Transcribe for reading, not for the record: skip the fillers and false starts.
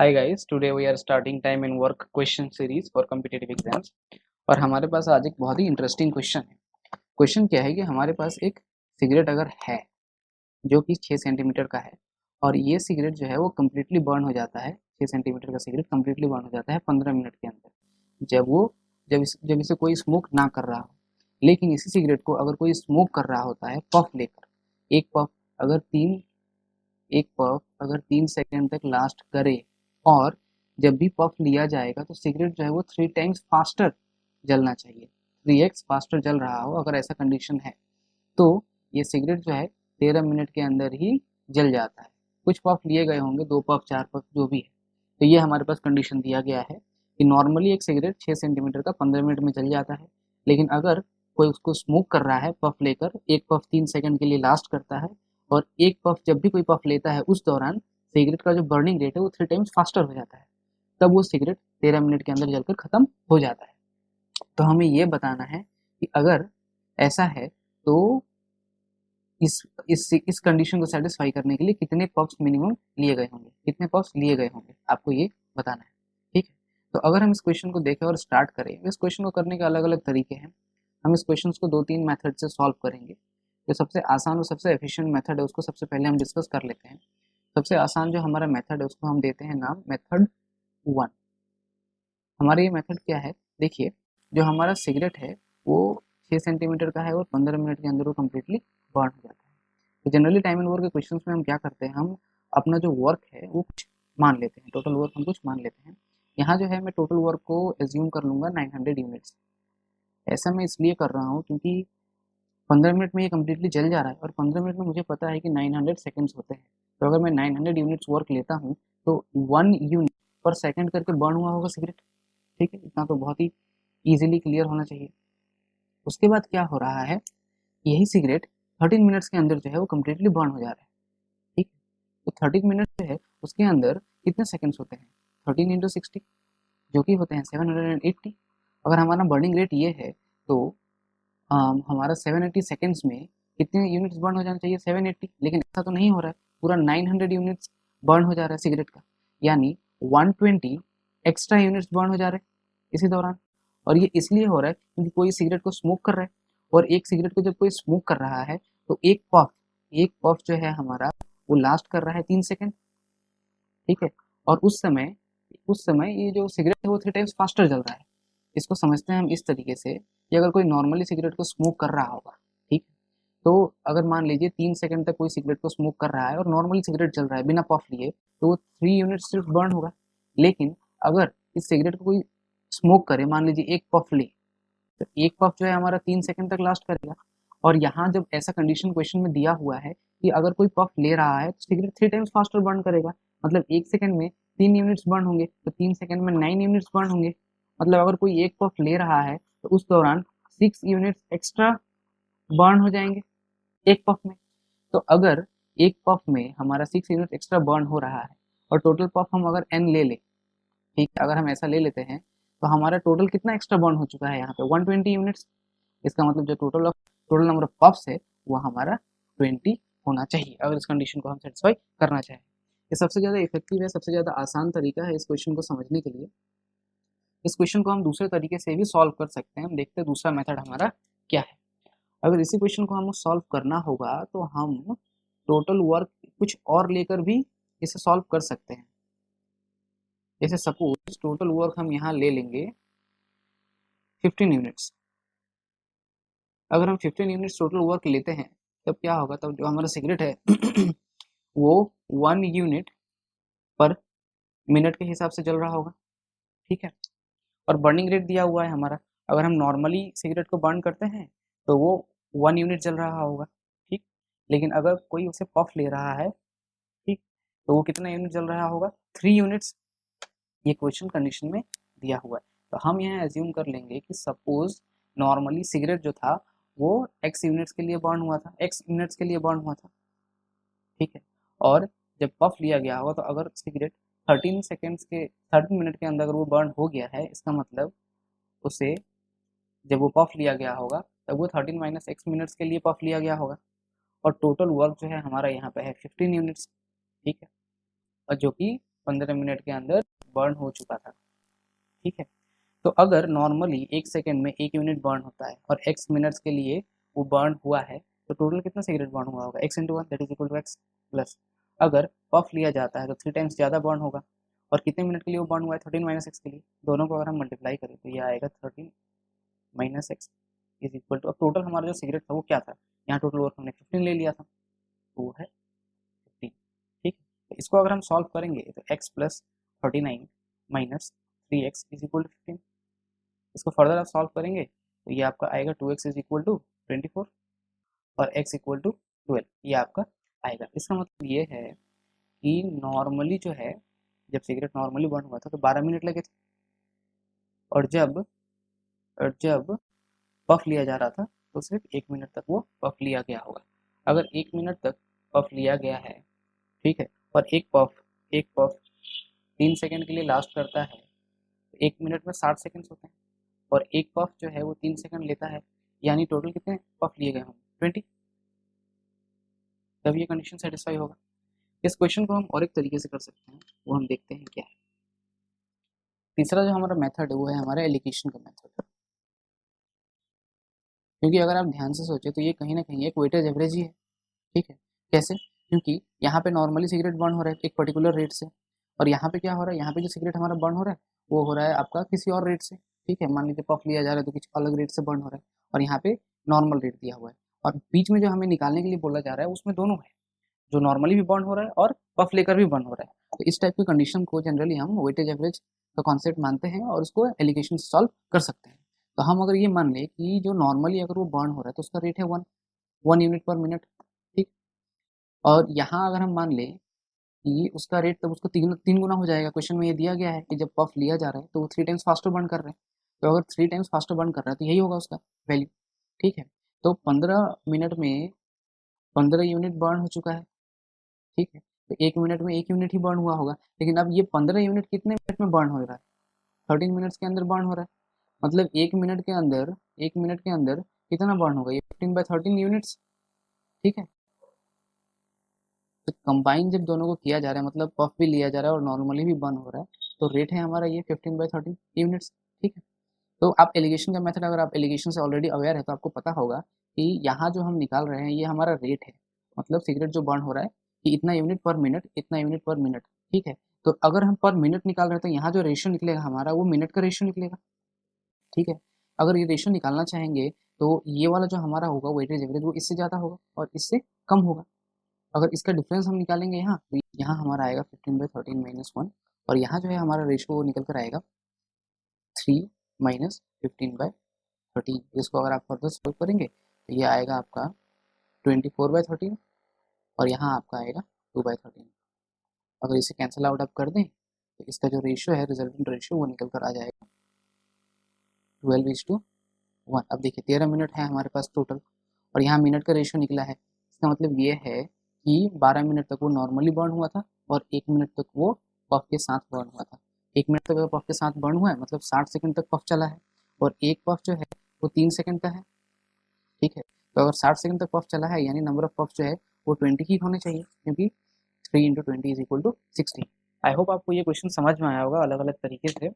Hi guys, today we are starting time in work question series for competitive exams. और हमारे पास आज एक बहुत ही इंटरेस्टिंग क्वेश्चन है। क्वेश्चन क्या है कि हमारे पास एक सिगरेट अगर है जो कि 6 सेंटीमीटर का है, और ये सिगरेट जो है वो कम्प्लीटली बर्न हो जाता है। 6 सेंटीमीटर का सिगरेट कम्प्लीटली बर्न हो जाता है 15 मिनट के अंदर, जब इसे कोई स्मोक ना कर रहा हो। लेकिन इसी सिगरेट को अगर कोई स्मोक कर रहा होता है पफ लेकर, एक पफ अगर तीन एक पफ अगर 3 सेकेंड तक लास्ट करे, और जब भी पफ लिया जाएगा तो सिगरेट जो है वो 3 टाइम्स फास्टर जलना चाहिए। 3x फास्टर जल रहा हो अगर ऐसा कंडीशन है, तो ये सिगरेट जो है 13 मिनट के अंदर ही जल जाता है। कुछ पफ लिए गए होंगे, 2 पफ 4 पफ जो भी है। तो ये हमारे पास कंडीशन दिया गया है कि नॉर्मली एक सिगरेट 6 सेंटीमीटर का 15 मिनट में जल जाता है। लेकिन अगर कोई उसको स्मोक कर रहा है पफ लेकर, एक पफ 3 सेकंड के लिए लास्ट करता है, और एक पफ जब भी कोई पफ लेता है उस दौरान सिगरेट का जो बर्निंग रेट है वो 3 टाइम्स फास्टर हो जाता है, तब वो सिगरेट 13 मिनट के अंदर जलकर खत्म हो जाता है। तो हमें ये बताना है कि अगर ऐसा है तो इस कंडीशन को सेटिस्फाई करने के लिए कितने पफ्स मिनिमम लिए गए होंगे, कितने पफ्स लिए गए होंगे, आपको ये बताना है। ठीक है, तो अगर हम इस क्वेश्चन को देखें और स्टार्ट करें, इस क्वेश्चन को करने के अलग अलग तरीके हैं। हम इस क्वेश्चन को 2-3 मेथड से सॉल्व करेंगे। जो सबसे आसान और सबसे एफिशिएंट मेथड है उसको सबसे पहले हम डिस्कस कर लेते हैं। सबसे आसान जो हमारा मेथड है उसको हम देते हैं नाम मेथड 1। हमारा ये मेथड क्या है, देखिए, जो हमारा सिगरेट है वो 6 सेंटीमीटर का है और 15 मिनट के अंदर वो कम्प्लीटली बर्न हो जाता है। तो जनरली टाइम एंड वर्क के क्वेश्चन में हम क्या करते हैं, हम अपना जो वर्क है वो कुछ मान लेते हैं, टोटल वर्क हम कुछ मान लेते हैं। यहाँ जो है मैं टोटल वर्क को एज्यूम कर लूँगा 900 यूनिट्स। ऐसा मैं इसलिए कर रहा हूँ क्योंकि 15 मिनट में ये कम्प्लीटली जल जा रहा है, और 15 मिनट में मुझे पता है कि 900 सेकेंड्स होते हैं। तो अगर मैं 900 यूनिट्स वर्क लेता हूँ तो 1 यूनिट पर सेकेंड करके बर्न हुआ होगा सिगरेट। ठीक है, इतना तो बहुत ही ईजिली क्लियर होना चाहिए। उसके बाद क्या हो रहा है, यही सिगरेट 13 मिनट्स के अंदर जो है वो कम्प्लीटली बर्न हो जा रहा है। ठीक है, तो 13 मिनट जो है उसके अंदर कितने सेकंड्स होते हैं, 13 इंटू 60 जो कि होते हैं 780। अगर हमारा बर्निंग रेट ये है तो हमारा 780 सेकंड्स में कितने यूनिट्स बर्न हो जाना चाहिए, 780। लेकिन ऐसा तो नहीं हो रहा है, पूरा 900 यूनिट्स बर्न हो जा रहा है सिगरेट का, यानी 120 एक्स्ट्रा यूनिट्स बर्न हो जा रहे हैं इसी दौरान। और ये इसलिए हो रहा है क्योंकि कोई सिगरेट को स्मोक कर रहा है, और एक सिगरेट को जब कोई स्मोक कर रहा है तो एक पफ जो है हमारा वो लास्ट कर रहा है 3 सेकंड। ठीक है, और उस समय ये जो सिगरेट है वो 3 टाइम्स फास्टर जल रहा है। इसको समझते हैं हम इस तरीके से कि अगर कोई नॉर्मली सिगरेट को स्मोक कर रहा होगा, ठीक, तो अगर मान लीजिए 3 सेकंड तक कोई सिगरेट को स्मोक कर रहा है और नॉर्मली सिगरेट चल रहा है बिना पफ लिए, तो वो 3 यूनिट सिर्फ बर्न होगा। लेकिन अगर इस सिगरेट को कोई स्मोक करे, मान लीजिए एक पफ ले, तो एक पफ जो है हमारा 3 सेकंड तक लास्ट करेगा। और यहाँ जब ऐसा कंडीशन क्वेश्चन में दिया हुआ है कि अगर कोई पफ ले रहा है तो सिगरेट 3 टाइम्स फास्टर बर्न करेगा, मतलब 1 सेकंड में 3 यूनिट्स बर्न होंगे, तो 3 सेकंड में 9 यूनिट्स बर्न होंगे। मतलब अगर कोई एक पफ ले रहा है तो उस दौरान 6 यूनिट्स एक्स्ट्रा बर्न हो जाएंगे एक पफ में। तो अगर एक पफ में हमारा 6 यूनिट एक्स्ट्रा बर्न हो रहा है, और टोटल पफ हम अगर एन ले लें, ठीक है, अगर हम ऐसा ले लेते हैं, तो हमारा टोटल कितना एक्स्ट्रा बर्न हो चुका है यहाँ पे 120 यूनिट्स। इसका मतलब जो टोटल नंबर ऑफ पफ्स है वो हमारा 20 होना चाहिए, अगर इस कंडीशन को हम सेटिस्फाई करना चाहें। ये सबसे ज़्यादा इफेक्टिव है, सबसे ज़्यादा आसान तरीका है इस क्वेश्चन को समझने के लिए। इस क्वेश्चन को हम दूसरे तरीके से भी सॉल्व कर सकते हैं। हम देखते हैं दूसरा मेथड हमारा क्या है। अगर इसी क्वेश्चन को हमें सॉल्व करना होगा तो हम टोटल वर्क कुछ और लेकर भी इसे सॉल्व कर सकते हैं। जैसे सपोज टोटल वर्क हम यहाँ ले लेंगे 15 यूनिट्स। अगर हम 15 यूनिट्स टोटल वर्क लेते हैं तब क्या होगा, तब जो हमारा सिगरेट है वो 1 यूनिट पर मिनट के हिसाब से जल रहा होगा। ठीक है, और बर्निंग रेट दिया हुआ है हमारा। अगर हम नॉर्मली सिगरेट को बर्न करते हैं तो वो 1 यूनिट जल रहा होगा। ठीक, लेकिन अगर कोई उसे पफ ले रहा है, ठीक, तो वो कितना यूनिट जल रहा होगा, 3 यूनिट्स। ये क्वेश्चन कंडीशन में दिया हुआ है। तो हम यहाँ एज्यूम कर लेंगे कि सपोज नॉर्मली सिगरेट जो था वो एक्स यूनिट्स के लिए बर्न हुआ था, एक्स यूनिट्स के लिए बर्न हुआ था। ठीक है, और जब पफ लिया गया होगा तो अगर सिगरेट 13 मिनट के अंदर अगर वो बर्न हो गया है, इसका मतलब उसे जब वो पफ लिया गया होगा तब वो 13 माइनस एक्स मिनट्स के लिए पफ लिया गया होगा। और टोटल वर्क जो है हमारा यहाँ पे है 15 यूनिट्स। ठीक है, और जो कि 15 मिनट के अंदर बर्न हो चुका था। ठीक है, तो अगर नॉर्मली 1 सेकंड में 1 यूनिट बर्न होता है और x मिनट्स के लिए वो बर्न हुआ है, तो टोटल कितना सिगरेट बर्न हुआ होगा? x into one that is equal to X plus, अगर पफ लिया जाता है तो 3 टाइम्स ज़्यादा बर्न होगा। और कितने मिनट के लिए वो बर्न हुआ है? 13 माइनस एक्स के लिए। दोनों को अगर हम मल्टीप्लाई करें तो ये आएगा 13 minus X is equal to, अब टोटल हमारा जो सिगरेट था वो क्या था? यहाँ टोटल वर्क हमने 15 ले लिया था, तो वो है 15। ठीक है, तो इसको अगर हम सॉल्व करेंगे तो x plus 39 minus 3x is equal to 15। इसको फर्दर आप सॉल्व करेंगे तो ये आपका आएगा 2x इज इक्वल टू 24 और x इक्वल टू 12, ये आपका आएगा। इसका मतलब ये है कि नॉर्मली जो है, जब सिगरेट नॉर्मली बर्न हुआ था तो 12 मिनट लगे थे, और जब पफ लिया जा रहा था तो सिर्फ 1 मिनट तक वो पफ लिया गया होगा। अगर 1 मिनट तक पफ लिया गया है, ठीक है, और एक पफ 3 सेकंड के लिए लास्ट करता है, तो 1 मिनट में 60 सेकंड्स होते हैं, और एक पफ जो है वो 3 सेकंड लेता है, यानी टोटल कितने पफ लिए गए होंगे? 20। तब ये कंडीशन सेटिस्फाई होगा। इस क्वेश्चन को हम और एक तरीके से कर सकते हैं, वो हम देखते हैं क्या है। तीसरा जो हमारा मेथड है वो है हमारा एलिगेशन का मेथड, क्योंकि अगर आप ध्यान से सोचें तो ये कहीं ना कहीं एक वेटेज एवरेज ही है। ठीक है, कैसे? क्योंकि यहाँ पे नॉर्मली सिगरेट बर्न हो रहा है एक पर्टिकुलर रेट से, और यहाँ पे क्या हो रहा है? यहाँ पे जो सिगरेट हमारा बर्न हो रहा है वो हो रहा है आपका किसी और रेट से। ठीक है, मान लीजिए पफ लिया जा रहा है तो कुछ अलग रेट से बर्न हो रहा है, और यहाँ पे नॉर्मल रेट दिया हुआ है, और बीच में जो हमें निकालने के लिए बोला जा रहा है उसमें दोनों है, जो नॉर्मली भी बर्न हो रहा है और पफ लेकर भी बर्न हो रहा है। तो इस टाइप की कंडीशन को जनरली हम वेटेज एवरेज का कॉन्सेप्ट मानते हैं और उसको एलिगेशन से सॉल्व कर सकते हैं। तो हम अगर ये मान लें कि जो नॉर्मली अगर वो बर्न हो रहा है तो उसका रेट है 1 यूनिट पर मिनट। ठीक, और यहाँ अगर हम मान लें कि उसका रेट तब उसको तीन तीन गुना हो जाएगा। क्वेश्चन में ये दिया गया है कि जब पफ लिया जा रहा है तो वो 3 टाइम्स फास्टर बर्न कर रहे हैं, तो अगर 3 टाइम्स फास्टर बर्न कर रहा है तो यही होगा उसका वैल्यू। ठीक है, तो 15 मिनट में 15 यूनिट बर्न हो चुका है। ठीक है, तो 1 मिनट में 1 यूनिट ही बर्न हुआ होगा, लेकिन अब ये 15 यूनिट कितने मिनट में बर्न हो रहा है? 13 मिनट्स के अंदर बर्न हो रहा है, मतलब 1 मिनट के अंदर कितना बर्न होगा? ये 15/13 यूनिट्स। ठीक है, तो कंबाइन जब दोनों को किया जा रहा है, मतलब पफ भी लिया जा रहा है और नॉर्मली भी बर्न हो रहा है, तो रेट है हमारा ये 15/13 यूनिट्स। ठीक है, तो आप एलिगेशन का मेथड, अगर आप एलिगेशन से ऑलरेडी अवेयर है तो आपको पता होगा कि यहाँ जो हम निकाल रहे हैं ये हमारा रेट है, मतलब सिगरेट जो बर्न हो रहा है कि इतना यूनिट पर मिनट, इतना यूनिट पर मिनट। ठीक है, तो अगर हम पर मिनट निकाल रहे हैं तो यहाँ जो रेशियो निकलेगा हमारा वो मिनट का रेशियो निकलेगा। ठीक है, अगर ये रेशियो निकालना चाहेंगे तो ये वाला जो हमारा होगा वेटेज एवरेज वो इससे ज़्यादा होगा और इससे कम होगा। अगर इसका डिफरेंस हम निकालेंगे यहाँ, तो यहाँ हमारा आएगा 15/13 - 1, और यहाँ जो है हमारा रेशियो वो निकल कर आएगा 3 माइनस 15/13। इसको अगर आप फर्दर सॉल्व करेंगे तो ये आएगा आपका 24/13, और यहाँ आपका आएगा 2/13। अगर इसे कैंसिल आउट आप कर दें तो इसका जो रेशियो है, रिजल्टेंट रेशियो, वो निकल कर आ जाएगा 12:1। अब देखिए 13 मिनट है हमारे पास टोटल, और यहाँ मिनट का रेशियो निकला है। इसका मतलब ये है कि 12 मिनट तक वो नॉर्मली बर्न हुआ था और 1 मिनट तक वो पफ के साथ बर्न हुआ था। 1 मिनट तक अगर पफ के साथ बर्न हुआ है मतलब 60 सेकंड तक पफ चला है, और एक पफ जो है वो 3 सेकंड का है। ठीक है, तो अगर 60 सेकंड तक पफ चला है यानी नंबर ऑफ पफ जो है वो 20 ही होने चाहिए, क्योंकि 3 × 20 = 60। आई होप आपको ये क्वेश्चन समझ में आया होगा अलग अलग तरीके से।